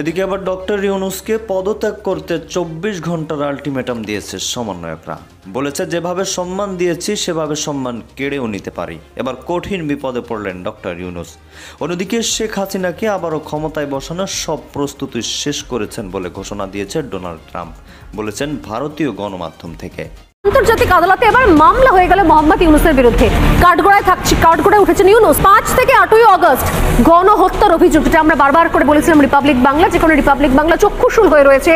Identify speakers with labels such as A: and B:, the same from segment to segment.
A: এদিকে আবার ডক্টর ইউনূসকে পদত্যাগ করতে 24 ঘন্টার আলটিমেটাম দিয়েছে সমন্বয়করা। বলেছে, যেভাবে সম্মান দিয়েছি সেভাবে সম্মান কেড়েও নিতে পারি। এবার কঠিন বিপদে পড়লেন ডক্টর ইউনূস। অন্যদিকে শেখ হাসিনাকে আবারও ক্ষমতায় বসানোর সব প্রস্তুতি শেষ করেছেন বলে ঘোষণা দিয়েছে ডোনাল্ড ট্রাম্প। বলেছেন ভারতীয় গণমাধ্যম থেকে।
B: আন্তর্জাতিক আদালতে এবার মামলা হয়ে গেল মোহাম্মদ ইউনূসের বিরুদ্ধে। কাঠগড়ায় উঠেছেন ইউনূস। 5 থেকে 8ই আগস্ট গণহত্যার অভিযোগ, যেটা আমরা বারবার করে বলেছিলাম রিপাবলিক বাংলা, যেখানে রিপাবলিক বাংলা চক্ষুশূল হয়ে রয়েছে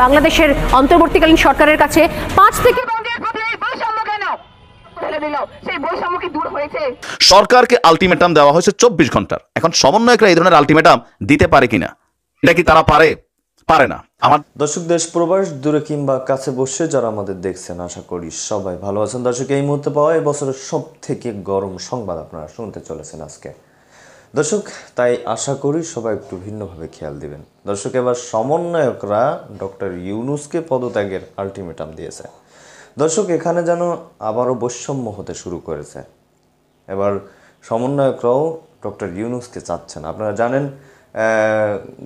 B: বাংলাদেশের অন্তর্বর্তীকালীন সরকারের কাছে। 5 থেকে
C: সরকারকে আলটিমেটাম দেওয়া হয়েছে 24 ঘন্টার। এখন সমন্বয়করা এই ধরনের আলটিমেটাম দিতে পারে কিনা, এটা কি তারা পারে না। আমার
A: দর্শক, দেশ প্রবাস দূরে কিংবা কাছে বসে যারা আমাদের দেখছেন, আশা করি সবাই ভালো আছেন। দর্শক, এই মুহূর্তে পাওয়া এই বছরের সব থেকে গরম সংবাদ আপনারা শুনতে চলেছেন আজকে। দর্শক, তাই আশা করি সবাই একটু ভিন্নভাবে খেয়াল দিবেন। দর্শক, এবার সমন্বয়করা ডক্টর ইউনূসকে পদত্যাগের আলটিমেটাম দিয়েছে। দর্শক, এখানে যেন আবারও বৈষম্য হতে শুরু করেছে। এবার সমন্বয়করাও ডক্টর ইউনূসকে চাচ্ছেন। আপনারা জানেন,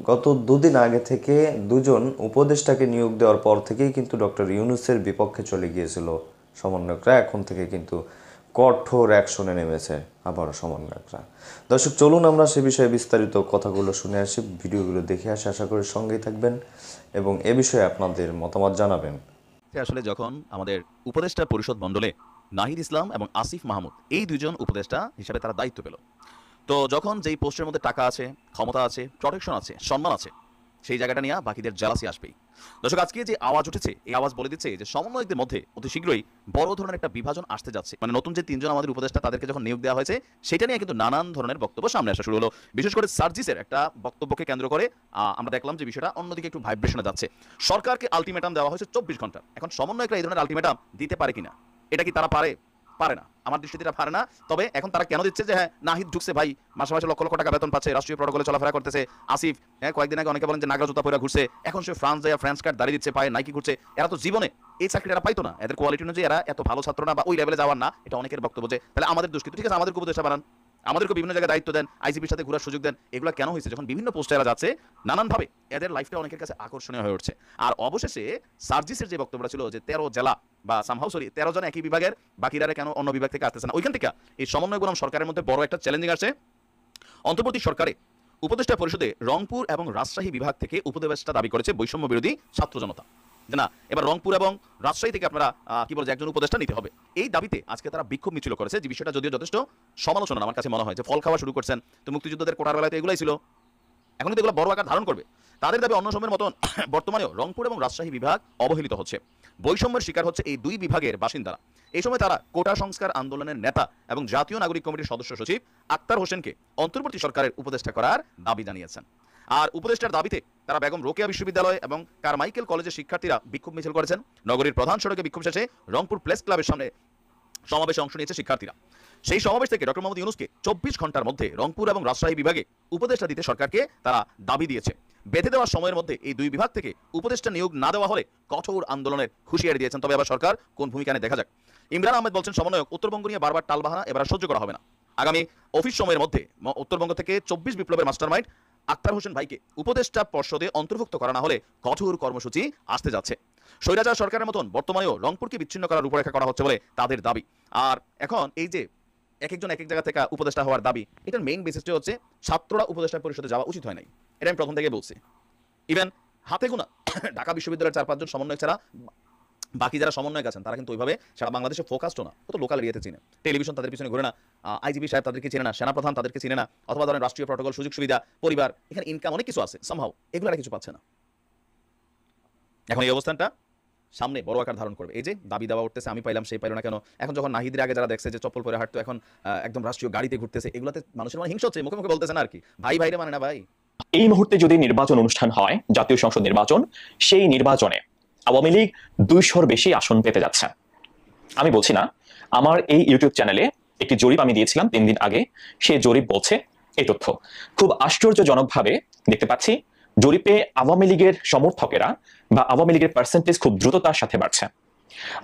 A: গত দুদিন আগে থেকে দুজন উপদেষ্টাকে নিয়োগ দেওয়ার পর থেকেই কিন্তু ডক্টর ইউনূসের বিপক্ষে চলে গিয়েছিল সমন্বয়করা। এখন থেকে কিন্তু কঠোর অ্যাকশনে নেমেছে আবারও সমন্বয়করা। দর্শক, চলুন আমরা সে বিষয়ে বিস্তারিত কথাগুলো শুনে আসি, ভিডিওগুলো দেখে আসি। আশা করি সঙ্গেই থাকবেন এবং এ বিষয়ে আপনাদের মতামত জানাবেন।
C: আসলে যখন আমাদের উপদেষ্টা পরিষদ মণ্ডলে নাহিদ ইসলাম এবং আসিফ মাহমুদ এই দুজন উপদেষ্টা হিসাবে তারা দায়িত্ব পেল, তো যখন যেই পোস্টের মধ্যে টাকা আছে, ক্ষমতা আছে, প্রোটেকশন আছে, সম্মান আছে, সেই জায়গাটা নিয়ে বাকিদের জেলাসি আসবেই। দর্শক, আজকে যে আওয়াজ উঠেছে, এই আওয়াজ বলে দিচ্ছে যে সমন্বয়কদের মধ্যে অতি শীঘ্রই বড় ধরনের একটা বিভাজন আসতে যাচ্ছে। মানে নতুন যে 3জন আমাদের উপদেষ্টা তাদেরকে যখন নিয়োগ দেওয়া হয়েছে, সেটা নিয়ে কিন্তু নানান ধরনের বক্তব্য সামনে আসা শুরু হলো। বিশেষ করে সার্জিসের একটা বক্তব্যকে কেন্দ্র করে আমরা দেখলাম যে বিষয়টা অন্যদিকে একটু ভাইব্রেশনে যাচ্ছে। সরকারকে আলটিমেটাম দেওয়া হয়েছে 24 ঘন্টা। এখন সমন্বয়করা এই ধরনের আলটিমেটাম দিতে পারে কিনা, এটা কি তারা পারে না। আমার দৃষ্টিতে এটা পারে না। তবে এখন তারা কেন দিচ্ছে যে হ্যাঁ নাহিদ ঢুকছে, ভাই মাসে মাসে লক্ষ লক্ষ টাকা বেতন পাচ্ছে, রাষ্ট্রীয় প্রটোকলে চলাফেরা করতেছে। আসিফ কয়েকদিন আগে অনেকে বলেন যে নাগরা জুতা পরে ঘুরছে, এখন সে ফ্রান্স যায়, ফ্রান্স কার্ড দাঁড়িয়ে দিচ্ছে, পায়ে নাইকি ঘুরছে। এরা তো জীবনে এই চাকরিটা এরা পাইতো না। এদের কোয়ালিটি অনুযায়ী এরা এত ভালো ছাত্র না, বা ওই লেভেলে যাওয়ার না, এটা অনেকের বক্তব্য। যে তাহলে আমাদের দুষ্কৃত, ঠিক আছে, আমাদেরকে উপদেষ্টা বানান, আমাদেরকে বিভিন্ন জায়গায় দায়িত্ব দেন, আইজিপির সাথে ঘোরার সুযোগ দেন। এগুলো কেন হয়েছে? যখন বিভিন্ন পোস্টে এরা যাচ্ছে, নানানভাবে এদের লাইফটা অনেকের কাছে আকর্ষণীয় হয়ে উঠছে। আর অবশেষে সার্জিসের যে বক্তব্যটা ছিল যে 13 জেলা বা সামহাউ 13 জন একই বিভাগের, বাকিরা কেন অন্য বিভাগ থেকে আসতেছে না, ওইখান থেকে এই সমন্বয় বনাম সরকারের মধ্যে বড় একটা চ্যালেঞ্জিং আসছে। অন্তর্বর্তী সরকারে উপদেষ্টা পরিষদে রংপুর এবং রাজশাহী বিভাগ থেকে উপদেষ্টা দাবি করেছে বৈষম্য বিরোধী ছাত্র জনতা, যে না এবার রংপুর এবং রাজশাহী থেকে আপনারা কি বলে একজন উপদেষ্টা নিতে হবে। এই দাবিতে আজকে তারা বিক্ষোভ মিছিল করেছে, যে বিষয়টা যদিও যথেষ্ট সমালোচনা আমার কাছে মনে হয়, যে ফল খাওয়া শুরু করছেন। তো মুক্তিযুদ্ধদের কোটার বেলায় তো এগুলাই ছিল, এখন তো এগুলো বড় আকার ধারণ করবে। তাদের দাবি অন্য সময়ের মতন বর্তমানেও রংপুর এবং রাজশাহী বিভাগ অবহেলিত হচ্ছে, বৈষম্যের শিকার হচ্ছে এই দুই বিভাগের বাসিন্দারা। এই সময় তারা কোটা সংস্কার আন্দোলনের নেতা এবং জাতীয় নাগরিক কমিটির সদস্য সচিব আক্তার হোসেনকে অন্তর্বর্তী সরকারের উপদেষ্টা করার দাবি জানিয়েছেন। আর উপদেষ্টার দাবিতে তারা বেগম রোকেয়া বিশ্ববিদ্যালয় এবং কারমাইকেল কলেজের শিক্ষার্থীরা বিক্ষোভ মিছিল করেছেন। নগরীর প্রধান সড়কে বিক্ষোভ শেষে রংপুর প্রেস ক্লাবের সামনে সমাবেশে অংশ নিয়েছে শিক্ষার্থীরা। সেই সমাবেশ থেকে ডক্টর মোহাম্মদ ইউনূসকে 24 ঘন্টার মধ্যে রংপুর এবং রাজশাহী বিভাগে উপদেষ্টা দিতে সরকারকে তারা দাবি দিয়েছে। বেঁধে দেওয়ার সময়ের মধ্যে এই দুই বিভাগ থেকে উপদেষ্টা নিয়োগ না দেওয়া হলে কঠোর আন্দোলনের হুঁশিয়ারি দিয়েছেন। তবে আবার সরকার কোন ভূমিকা নেয় দেখা যাক। ইমরান আহমেদ বলছেন, সমন্বয়ক উত্তরবঙ্গ নিয়ে বারবার টালবাহানা এবার সহ্য করা হবে না। আগামী অফিস সময়ের মধ্যে উত্তরবঙ্গ থেকে 24 বিপ্লবের মাস্টারমাইন্ড আক্তার হোসেন ভাইকে উপদেষ্টা পর্ষদে অন্তর্ভুক্ত করা না হলে কঠোর কর্মসূচি আসতে যাচ্ছে। স্বৈরাচার সরকারের মতন বর্তমানেও রংপুরকে বিচ্ছিন্ন করার রূপরেখা করা হচ্ছে বলে তাদের দাবি। আর এখন এই যে এক একজন এক এক জায়গা থেকে উপদেষ্টা হওয়ার দাবি, এটার মেইন বেসিসটা হচ্ছে ছাত্ররা উপদেষ্টা পরিষদে যাওয়া উচিত হয় নাই। এটা আমি প্রথম থেকে বলছি। ইভেন হাতে গোনা ঢাকা বিশ্ববিদ্যালয়ের 4-5 জন সমন্বয়ক ছাড়া বাকি যারা সমন্বয়ক আছেন তারা কিন্তু ওইভাবে সারা বাংলাদেশে ফোকাসড না, তো লোকাল এরিয়াতে চিনে, টেলিভিশন তাদের পিছনে ঘুরে না, আইজিপি সাহেব তাদেরকে চিনে না, সেনাপ্রধান তাদেরকে চিনে না, অথবা ধরেন রাষ্ট্রীয় প্রটোকল, সুযোগ সুবিধা, পরিবার, এখানে ইনকাম অনেক কিছু আছে, সামহাউ এগুলো আর কিছু পাচ্ছে না। এখন এই অবস্থানটা সামনে বড় আকার ধারণ করবে। এই যে দাবি দাওয়া উঠতেছে, আমি পাইলাম সেই পাইল না কেন। এখন যখন নাহিদের আগে যারা দেখছে যে চপ্পল পরে হাঁটতো, এখন একদম রাষ্ট্রীয় গাড়িতে ঘুরতেছে, এগুলোতে মানুষের মানে হিংসা হচ্ছে, মুখে মুখে বলতেছে না আর কি, ভাই ভাইরে মানে না ভাই।
D: এই মুহূর্তে যদি নির্বাচন অনুষ্ঠান হয়, জাতীয় সংসদ নির্বাচন, সেই নির্বাচনে আওয়ামী লীগ 200-র বেশি আসন পেতে যাচ্ছে। আমি বলছি না, আমার এই ইউটিউব চ্যানেলে একটি জরিপ আমি দিয়েছিলাম 3 দিন আগে, সেই জরিপ বলছে এই তথ্য। খুব আশ্চর্যজনকভাবে দেখতে পাচ্ছি জরিপে আওয়ামী লীগের সমর্থকেরা বা আওয়ামী লীগের পার্সেন্টেজ খুব দ্রুততার সাথে বাড়ছে।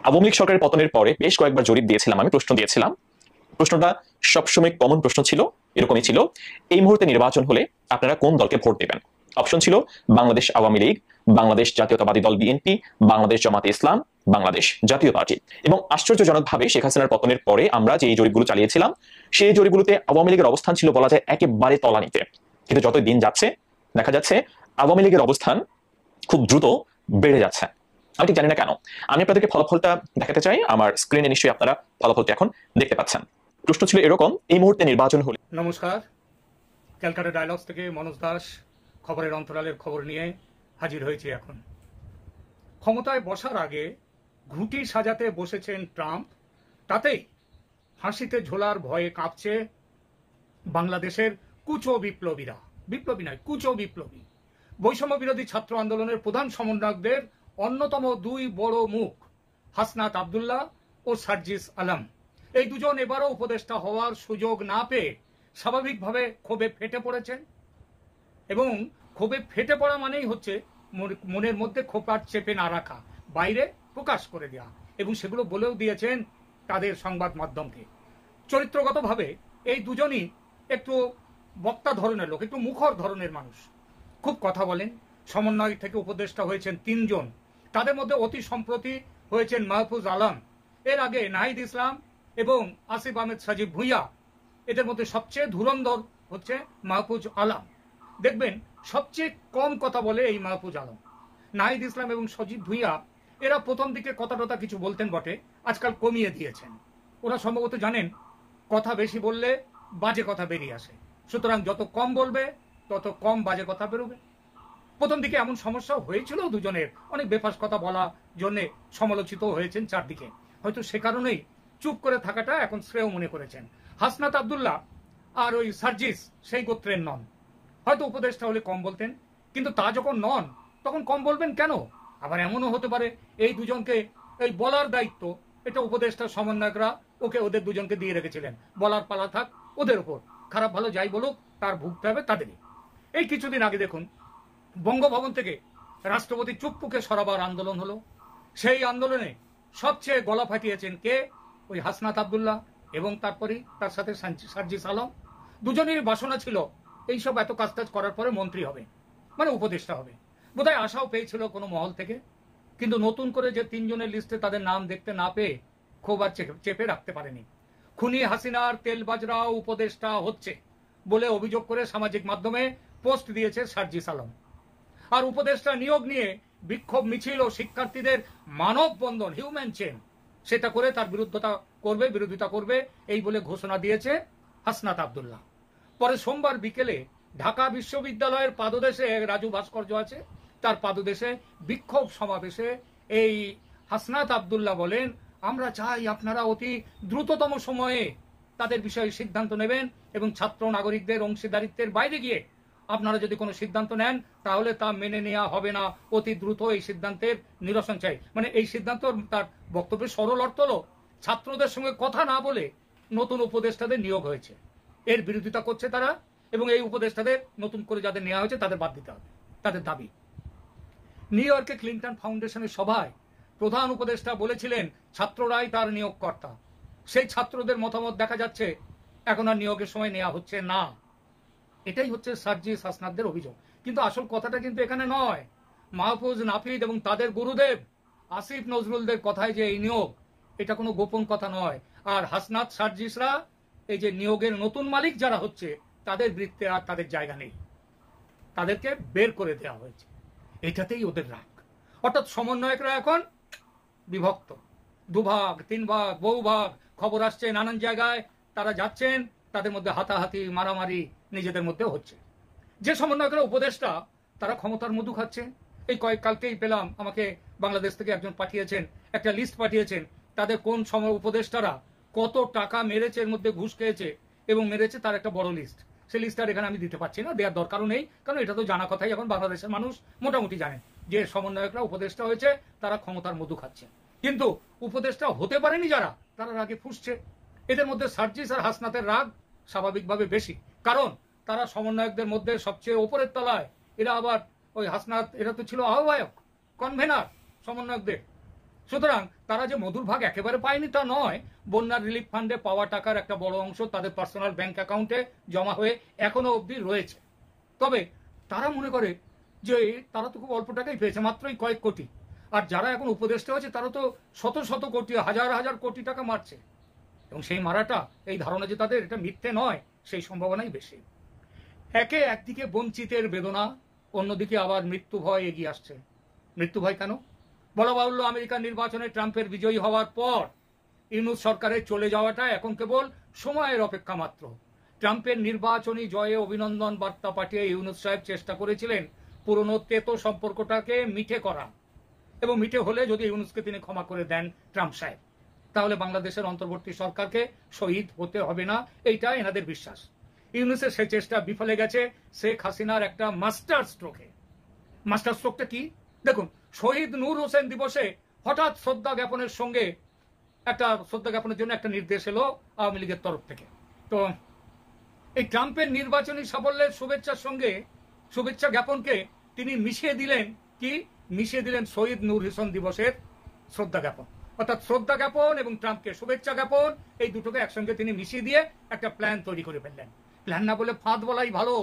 D: আওয়ামী লীগ সরকারের পতনের পরে বেশ কয়েকবার জরিপ দিয়েছিলাম, আমি প্রশ্ন দিয়েছিলাম। প্রশ্নটা সবসময় কমন প্রশ্ন ছিল, এরকমই ছিল, এই মুহূর্তে নির্বাচন হলে আপনারা কোন দলকে ভোট দেবেন। অপশন ছিল বাংলাদেশ আওয়ামী লীগ, বাংলাদেশ জাতীয়তাবাদী দল বিএনপি, বাংলাদেশ জামাতে ইসলাম, বাংলাদেশ জাতীয় পার্টি। এবং আশ্চর্যজনকভাবে শেখ হাসিনার পতনের পরে আমরা যে এই জরিপগুলো চালিয়েছিলাম, সেই জরিপগুলোতে আওয়ামী লীগের অবস্থান ছিল বলা যায় একেবারে তলানিতে। কিন্তু যত দিন যাচ্ছে দেখা যাচ্ছে আওয়ামী লীগের অবস্থান খুব দ্রুত বেড়ে যাচ্ছে। আমি ঠিক জানি না কেন। আমি আপনাদেরকে ফলাফলটা দেখাতে চাই। আমার স্ক্রিনে নিশ্চয়ই আপনারা ফলাফলটা এখন দেখতে পাচ্ছেন। প্রশ্ন ছিল এরকম, এই মুহূর্তে নির্বাচন হলে।
E: নমস্কার, ক্যালকাটা ডায়ালগস থেকে মনোজ দাস খবরের অন্তরালের খবর নিয়ে হাজির হয়েছি। এখন ক্ষমতায় বসার আগে ঘুঁটি সাজাতে বসেছেন ট্রাম্প, তাতেই ফাঁসিতে ঝোলার ভয়ে কাঁপছে বাংলাদেশের কুচো বিপ্লবীরা। বিপ্লবী নয়, কুচো বিপ্লবী। বৈষম্য বিরোধী ছাত্র আন্দোলনের প্রধান সমন্বয়কদের অন্যতম দুই বড় মুখ হাসনাত আব্দুল্লাহ ও সার্জিস আলম, এই দুজন এবারও উপদেষ্টা হওয়ার সুযোগ না পেয়ে স্বাভাবিকভাবে ক্ষোভে ফেটে পড়েছেন। এবং ক্ষোভে ফেটে পড়া মানেই হচ্ছে মনের মধ্যে ক্ষোভ চেপে না রাখা, বাইরে প্রকাশ করে দেওয়া, এবং সেগুলো বলেও দিয়েছেন তাদের সংবাদ মাধ্যমকে। চরিত্রগতভাবে এই দুজনই একটু বক্তা ধরনের লোক, একটু মুখর ধরনের মানুষ, খুব কথা বলেন। সমন্বয় থেকে উপদেষ্টা হয়েছেন তিনজন, তাদের মধ্যে অতি সম্প্রতি হয়েছেন মাহফুজ আলম, এর আগে নাহিদ ইসলাম এবং আসিফ আহমেদ সাজিব ভুঁইয়া। এদের মধ্যে সবচেয়ে ধুরন্ধর হচ্ছে মাহফুজ আলম। দেখবেন সবচেয়ে কম কথা বলে এই মাহফুজ আলম। নাহিদ ইসলাম এবং সজীব ভুঁইয়া এরা প্রথম দিকে কথা কিছু বলতেন বটে, আজকাল কমিয়ে দিয়েছেন। ওরা সম্ভবত জানেন কথা বেশি বললে বাজে কথা বেরিয়ে আসে, সুতরাং যত কম বলবে তত কম বাজে কথা বেরোবে। প্রথম দিকে এমন সমস্যা হয়েছিল দুজনের, অনেক বেফাস কথা বলা জন্যে সমালোচিত হয়েছেন চারদিকে। হয়তো সে কারণেই চুপ করে থাকাটা এখন শ্রেয় মনে করেছেন। হাসনাত আব্দুল্লাহ আর ওই সার্জিস সেই গোত্রের নন, হয়তো উপদেষ্টা হলে কম বলতেন, কিন্তু তা যখন নন তখন কম বলবেন কেন? আবার এমনও হতে পারে এই দুজনকে এই বলার দায়িত্ব এটা উপদেষ্টা সমন্বয়করা ওদের দুজনকে দিয়ে রেখেছিলেন, বলার পালা থাক ওদের উপর, খারাপ ভালো যাই বলুক তার ভুগতে হবে তাদেরই। এই কিছুদিন আগে দেখুন বঙ্গভবন থেকে রাষ্ট্রপতি চুপ্পুকে সরাবার আন্দোলন হলো। সেই আন্দোলনে সবচেয়ে গলা ফাটিয়েছেন কে? ওই হাসনাত আব্দুল্লাহ এবং তারপরে তার সাথে সার্জিস আলম। দুজনেরই বাসনা ছিল এইসব এত কাজ করার পরে মন্ত্রী হবে, মানে উপদেষ্টা হবে। বোধহয় আশাও পেয়েছিল কোনো মহল থেকে, কিন্তু নতুন করে যে তিনজনের লিস্টে তাদের নাম দেখতে না পেয়ে ক্ষোভ আর চেপে রাখতে পারেনি। খুনি হাসিনার তেলবাজরাও উপদেষ্টা হচ্ছে বলে অভিযোগ করে সামাজিক মাধ্যমে পোস্ট দিয়েছে সার্জিস আলম। আর উপদেষ্টা নিয়োগ নিয়ে বিক্ষোভ মিছিল ও শিক্ষার্থীদের মানববন্ধন, হিউম্যান চেন, সেটা করে তার বিরোধিতা করবে এই বলে ঘোষণা দিয়েছে হাসনাত আব্দুল্লাহ। পরে সোমবার বিকেলে ঢাকা বিশ্ববিদ্যালয়ের পাদদেশে রাজু ভাস্কর্য আছে, তার পাদদেশে বিক্ষোভ সমাবেশে এই হাসনাত আব্দুল্লাহ বলেন, আমরা চাই আপনারা অতি দ্রুততম সময়ে তাদের বিষয়ে সিদ্ধান্ত নেবেন এবং ছাত্র নাগরিকদের অংশীদারিত্বের বাইরে গিয়ে আপনারা যদি কোনো সিদ্ধান্ত নেন তাহলে তা মেনে নেওয়া হবে না, অতি দ্রুত এই সিদ্ধান্তের নিরসন চাই। মানে এই সিদ্ধান্ত, তার বক্তব্যের সরল অর্থ হলো ছাত্রদের সঙ্গে কথা না বলে নতুন উপদেষ্টাদের নিয়োগ হয়েছে, এর বিরোধিতা করছে তারা, এবং এই উপদেষ্টাদের নতুন করে যাদের নেওয়া হয়েছে তাদের বাদ দিতে হবে, তাদের দাবি। নিউ ইয়র্কে ক্লিন্টন ফাউন্ডেশনের সভায় প্রধান উপদেষ্টা বলেছিলেন ছাত্ররাই তার নিয়োগকর্তা। সেই ছাত্রদের মতামত দেখা যাচ্ছে এখন আর নিয়োগের সময় নেওয়া হচ্ছে না। এটাই হচ্ছে সার্জিস হাসনাতদের অভিযোগ। কিন্তু আসল কথাটা কিন্তু এখানে নয়। মাহফুজ, নাফিদ এবং তাদের গুরুদেব আসিফ নজরুলদের কথায় যে এই নিয়োগ, এটা কোনো গোপন কথা নয়। আর হাসনাত সার্জিসরা এই যে নিয়োগের নতুন মালিক যারা হচ্ছে তাদের বৃত্তে আর তাদের জায়গা নেই, তাদেরকে বের করে দেওয়া হয়েছে। এটাতেই ওদের রাগ। অর্থাৎ সমন্বয়করা এখন বিভক্ত, দুভাগ, তিন ভাগ, বহু ভাগ। খবর আসছে নানান জায়গায় তারা যাচ্ছেন, তাদের মধ্যে হাতাহাতি, মারামারি নিজেদের মধ্যে হচ্ছে। যে সমন্বয়করা উপদেষ্টা তারা ক্ষমতার মধু খাচ্ছে। এই কালকেই পেলাম, আমাকে বাংলাদেশ থেকে একজন পাঠিয়েছেন, একটা লিস্ট পাঠিয়েছেন, তাদের কোন সময় উপদেষ্টারা কত টাকা মেরেছে, এর মধ্যে ঘুষ খেয়েছে এবং মেরেছে তার একটা বড় লিস্ট। সেই লিস্টটা এখানে আমি দিতে পারছি না, দেওয়ার দরকারও নেই, কারণ এটা তো জানা কথাই। এখন বাংলাদেশের মানুষ মোটামুটি জানে যে সমন্বয়করা উপদেষ্টা হয়েছে, তারা ক্ষমতার মধু খাচ্ছে। কিন্তু উপদেষ্টা হতে পারেনি যারা, তারা রাগে ফুঁসছে। এদের মধ্যে সার্জিস আর হাসনাতের রাগ স্বাভাবিকভাবে বেশি, কারণ তারা সমন্বয়কদের মধ্যে সবচেয়ে ওপরের তলায়। এরা আবার ওই হাসনাত, এরা তো ছিল আহ্বায়ক, কনভেনার সমন্বয়কদের। সুতরাং তারা যে মধুর ভাগ একেবারে পায়নি তা নয়, বন্যার রিলিফ ফান্ডে পাওয়া টাকার একটা বড় অংশ তাদের পার্সোনাল ব্যাংক অ্যাকাউন্টে জমা হয়ে এখনো অবধি রয়েছে। তবে তারা মনে করে যে তারা তো খুব অল্প টাকাই পেয়েছে, মাত্রই কয়েক কোটি, আর যারা এখন উপদেষ্টা হয়েছে তারা তো শত শত কোটি, হাজার হাজার কোটি টাকা মারছে। এবং সেই মারাটা, এই ধারণা যে তাদের এটা মিথ্যে নয়, সেই সম্ভাবনাই বেশি। একদিকে বঞ্চিতের বেদনা, অন্যদিকে আবার মৃত্যু ভয় এগিয়ে আসছে। মৃত্যু ভয় কেন? বলা বাহুল্য, আমেরিকার নির্বাচনে ট্রাম্পের বিজয়ী হওয়ার পর ইউনূস সরকারের চলে যাওয়াটা এখন কেবল সময়ের অপেক্ষা মাত্র। ট্রাম্পের নির্বাচনী জয়ে অভিনন্দন বার্তা পাঠিয়ে ইউনূস সাহেব চেষ্টা করেছিলেন পুরনো তেতো সম্পর্কটাকে মিঠে করা, এবং মিঠে হলে যদি ইউনূসকে তিনি ক্ষমা করে দেন ট্রাম্প সাহেব, তাহলে বাংলাদেশের অন্তর্বর্তী সরকারকে শহীদ হতে হবে না, এইটা এনাদের বিশ্বাস। ইউনূসের সেই চেষ্টা বিফলে গেছে শেখ হাসিনার একটা মাস্টার স্ট্রোকে। মাস্টার স্ট্রোকটা কি দেখুন, শহীদ নূর হোসেন দিবসে হঠাৎ শ্রদ্ধা জ্ঞাপনের সঙ্গে শ্রদ্ধা জ্ঞাপনের জন্য একটা নির্দেশ এলো আওয়ামী লীগের তরফ থেকে। তো এই ট্রাম্পের নির্বাচনী সাফল্যের শুভেচ্ছার সঙ্গে শুভেচ্ছা জ্ঞাপনকে তিনি মিশিয়ে দিলেন শহীদ নূর হোসেন দিবসের শ্রদ্ধা জ্ঞাপন। অর্থাৎ শ্রদ্ধা জ্ঞাপন এবং ট্রাম্পকে শুভেচ্ছা জ্ঞাপন, এই দুটোকে একসঙ্গে তিনি মিশিয়ে দিয়ে একটা প্ল্যান তৈরি করে ফেললেন। প্ল্যান না বলে ফাঁদ বলাই ভালো।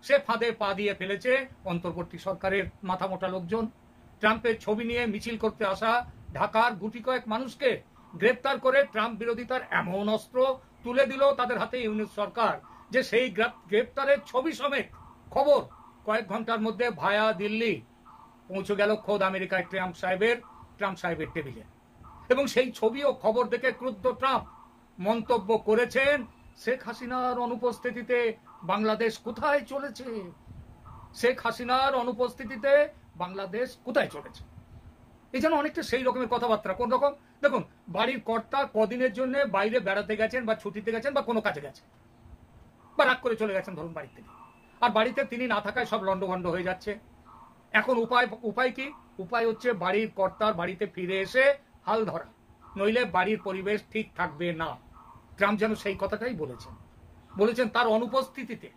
E: সে ফাঁদে পা দিয়ে ফেলেছে অন্তর্বর্তী সরকারের মাথা মোটা লোকজন। ট্রাম্পের ছবি নিয়ে মিছিল করতে আসা ঢাকার গুটি কয়েক মানুষকে গ্রেপ্তার করে ট্রাম্প বিরোধিতার এমন অস্ত্র তুলে দিল তাদের হাতে ইউনূস সরকার যে সেই গ্রেপ্তারের ছবি সমেত খবর কয়েক ঘন্টার মধ্যে ভায়া দিল্লি পৌঁছে গেল খোদ আমেরিকায় ট্রাম্প সাহেবের টেবিলে। এবং সেই ছবি ও খবর দেখে ক্রুদ্ধ ট্রাম্প মন্তব্য করেছেন, শেখ হাসিনার অনুপস্থিতিতে বাংলাদেশ কোথায় চলেছে? শেখ হাসিনার অনুপস্থিতিতে বাংলাদেশ কোথায় চলেছে? এই যেন অনেকটা সেই রকমের কথাবার্তা। কোন রকম? দেখুন, বাড়ির কর্তা কদিনের জন্য বাইরে বেড়াতে গেছেন বা ছুটিতে গেছেন বা কোনো কাজে গেছেন বা রাগ করে চলে গেছেন ধরুন বাড়ি থেকে, আর বাড়িতে তিনি না থাকায় সব লন্ডভন্ড হয়ে যাচ্ছে। এখন উপায় কি? উপায় হচ্ছে বাড়ির কর্তার বাড়িতে ফিরে এসে হাল ধরা, নইলে বাড়ির পরিবেশ ঠিক থাকবে না। ট্রাম্প যেন সেই কথাটাই বলেছেন তার অনুপস্থিতিতে।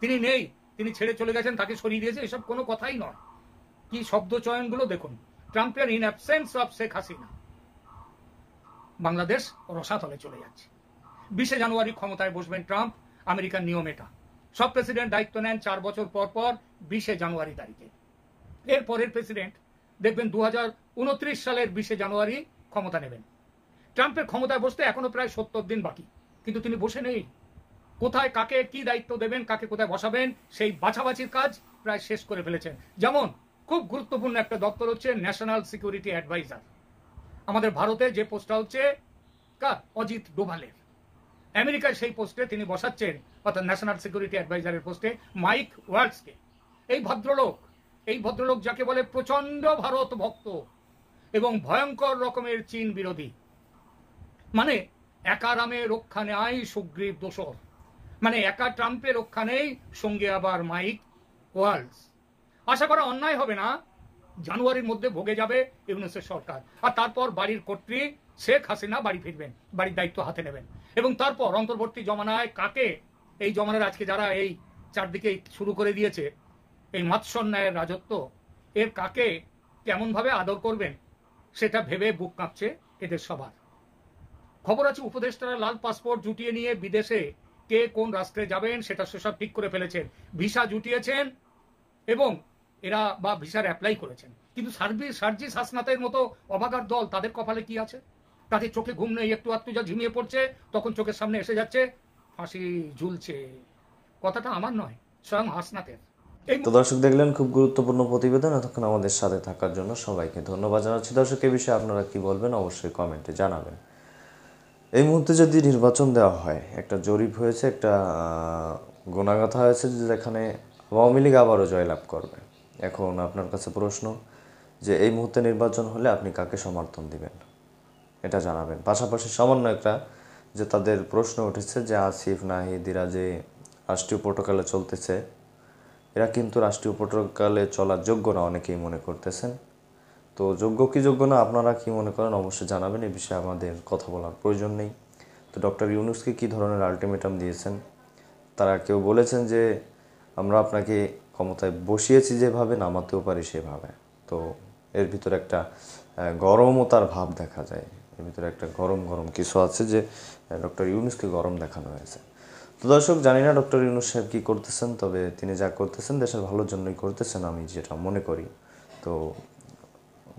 E: তিনি নেই, তিনি ছেড়ে চলে গেছেন, তাকে সরিয়ে দিয়েছে, এসব কোনো কথাই নয়। কি শব্দ চয়নগুলো দেখুন। ট্রাম্পের in absence of Sheikh Hasina Bangladesh রসাতলে চলে যাচ্ছে। 20 জানুয়ারি ক্ষমতায় বসবেন ট্রাম্প। আমেরিকার নিয়ম এটা, সব প্রেসিডেন্ট দায়িত্ব নেন 4 বছর পর পর 20 জানুয়ারি তারিখে। এর পরের প্রেসিডেন্ট দেখবেন 2029 সালের 20 জানুয়ারি ক্ষমতা নেবেন। ট্রাম্পের ক্ষমতায় বসতে এখনো প্রায় 70 দিন বাকি, কিন্তু তিনি বসে নেই। কোথায় কাকে কি দায়িত্ব দেবেন, কাকে কোথায় বসাবেন, সেই বাছাবাছির কাজ প্রায় শেষ করে ফেলেছেন। যেমন খুব গুরুত্বপূর্ণ একটা দপ্তর হচ্ছে ন্যাশনাল সিকিউরিটি অ্যাডভাইজার। আমাদের ভারতে যে পোস্টটা হচ্ছে অজিত ডোভালের, আমেরিকায় সেই পোস্টে তিনি বসাচ্ছেন, অর্থাৎ ন্যাশনাল সিকিউরিটি অ্যাডভাইজারের পোস্টে মাইক ওয়ালসকে। এই ভদ্রলোক যাকে বলে প্রচন্ড ভারত ভক্ত এবং ভয়ঙ্কর রকমের চীন বিরোধী, মানে একা রামে রক্ষা নেয় সুগ্রীব দোসর, মানে একা ট্রাম্পে রক্ষা নেই, সঙ্গে আবার মাইক ওয়ালস। আশা করা অন্যায় হবে না, জানুয়ারির মধ্যে ভোগে যাবে ইউনূসের সরকার, আর তারপর বাড়ির কর্ত্রী শেখ হাসিনা বাড়ি ফিরবেন, বাড়ির দায়িত্ব হাতে নেবেন। এবং তারপর অন্তর্বর্তী জমানায় কাকে, এই জমানার আজকে যারা এই চারদিকে শুরু করে দিয়েছে এই মাৎসন্যায়ের রাজত্ব, এর কাকে কেমন ভাবে আদর করবেন সেটা ভেবে বুক কাঁপছে এদের সবার। খবর আছে উপদেষ্টারা লাল পাসপোর্ট জুটিয়ে নিয়ে বিদেশে কে কোন রাষ্ট্রে যাবেন সেটা সেসব ঠিক করে ফেলেছেন, ভিসা জুটিয়েছেন এবং এরা বা ভিসার অ্যাপ্লাই করেছেন। কিন্তু সার্জিস হাসনাতের মতো অভাগার দল, তাদের কপালে কি আছে? তাদের চোখে ঘুম নেই, একটু আধটু যা ঝিমিয়ে পড়ছে তখন চোখের সামনে এসে যাচ্ছে ফাঁসি ঝুলছে। কথাটা আমার নয়, স্বয়ং হাসনাতের।
A: তো দর্শক দেখলেন খুব গুরুত্বপূর্ণ প্রতিবেদন। এতক্ষণ আমাদের সাথে থাকার জন্য সবাইকে ধন্যবাদ জানাচ্ছি। দর্শক, এই বিষয়ে আপনারা কি বলবেন অবশ্যই কমেন্টে জানাবেন। এই মুহূর্তে যদি নির্বাচন দেওয়া হয়, একটা জরিপ হয়েছে, একটা গোনাগাথা হয়েছে যেখানে আওয়ামী লীগ আবারও জয়লাভ করবে। এখন আপনার কাছে প্রশ্ন যে এই মুহূর্তে নির্বাচন হলে আপনি কাকে সমর্থন দিবেন, এটা জানাবেন। পাশাপাশি সামান্য একটা যে তাদের প্রশ্ন উঠেছে যে আসিফ নাহিদিরা যে রাষ্ট্রীয় প্রোটোকলে চলতেছে, এরা কিন্তু রাষ্ট্রীয় প্রোটোকলে চলার যোগ্য না, অনেকেই মনে করতেছেন। তো যোগ্য কি যোগ্য না আপনারা কি মনে করেন অবশ্যই জানাবেন, এই বিষয়ে আমাদের কথা বলার প্রয়োজন নেই। তো ডক্টর ইউনূসকে কী ধরনের আলটিমেটাম দিয়েছেন? তারা কেউ বলেছেন যে আমরা আপনাকে ক্ষমতায় বসিয়েছি যেভাবে, নামাতেও পারি সেভাবে। তো এর ভিতরে একটা গরমতার ভাব দেখা যায়, এর ভিতরে একটা গরম কিছু আছে যে ডক্টর ইউনূসকে গরম দেখানো হয়েছে। তো দর্শক, জানি না ডক্টর ইউনূস সাহেব কী করতেছেন, তবে তিনি যা করতেছেন দেশের ভালোর জন্যই করতেছেন, আমি যেটা মনে করি। তো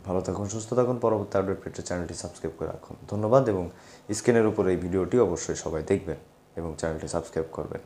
A: ভালো থাকুন, সুস্থ থাকুন, পরবর্তী আপডেট পেতে চ্যানেলটি সাবস্ক্রাইব করে রাখুন। ধন্যবাদ, এবং স্ক্রিনের উপরে এই ভিডিওটি অবশ্যই সবাই দেখবেন এবং চ্যানেলটি সাবস্ক্রাইব করবেন।